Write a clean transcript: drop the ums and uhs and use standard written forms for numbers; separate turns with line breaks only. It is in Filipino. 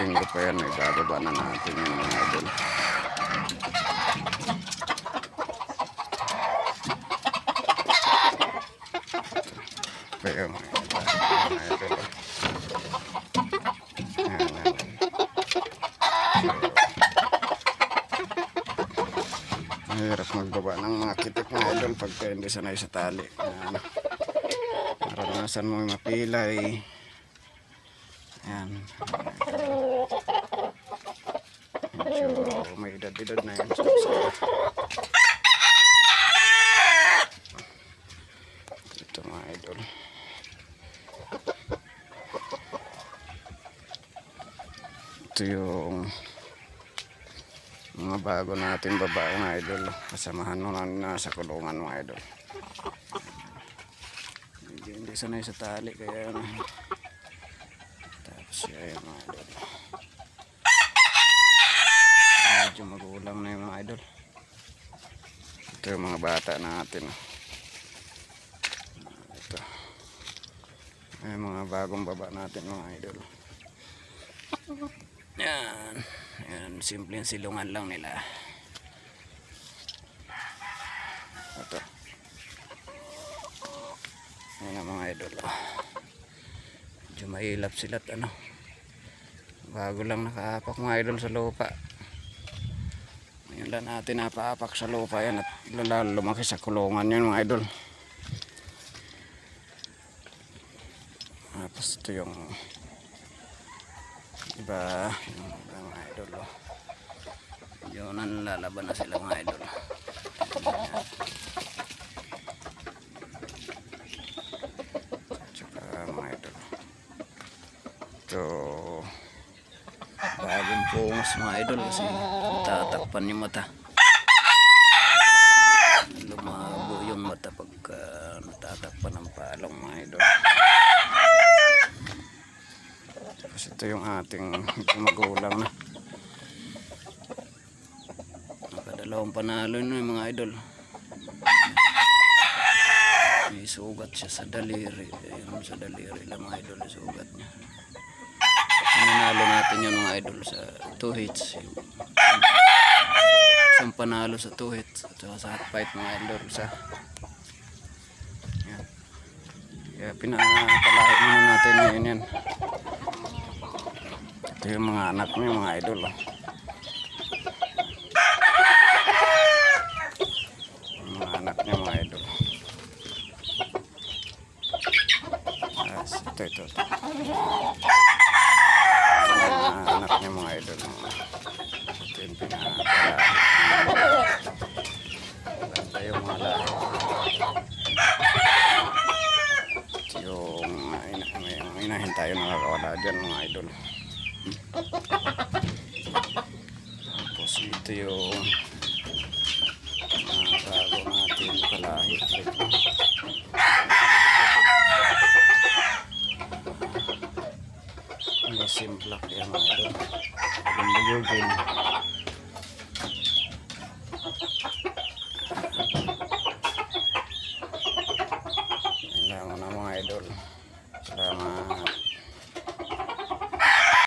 linggo pa yan, may bababa na natin yung mga idol. Kaya mga idol. Mahirap magbaba ng mga kitik mga idol pagka hindi sanay sa tali. Naranasan mo yung mapilay. Ayan. Medyo may edad-edad na yan. Ito mga idol. Ito yung mga bago natin babae mga idol. Kasamahan mo na nasa kulungan mga idol. Hindi sanay sa tali kaya tapos yan mga idol. Medyo magulang na yung mga idol. Ito yung mga bata natin. Ito. Ay mga bagong baba natin mga idol. Yan. Yan, simpleng silungan lang nila. Ito. Yan ang mga idol. Medyo mahilap sila at bago lang nakaapak mga idol sa lupa. Ngayon lang natin napaapak sa lupa yan at lalo lumaki sa kulungan yun mga idol. Tapos ito yung iba yung mga idol. Yun nalalaban na sila mga idol. Tsaka mga idol. Ito bagong pungos mga idol kasi tatakpan yung mata. Lumago yung mata pagka natatakpan ng palong mga idol. Kasi ito yung ating magulang na. Nakadalawang panalo yun yung mga idol. May sugat siya sa daliri. Ayun sa daliri lang mga idol yung sugat niya. Nanalo natin yung mga idol sa 2 hits. Isang panalo sa 2 hits. At sa hot fight mga idol sa yan. Kaya pinapalahi muna natin ngayon yan. Ito yung mga anak niya mga idol. Mga anak niya mga idol. Ito. Mga anak niya mga idol. Ito yung pinapalahi. Ganda yung mga lahi. Ito yung inahin tayo nakakawala dyan mga idol. Tapos ito yung bago natin palahi. May simplak yan mga idol. Lumuyugin.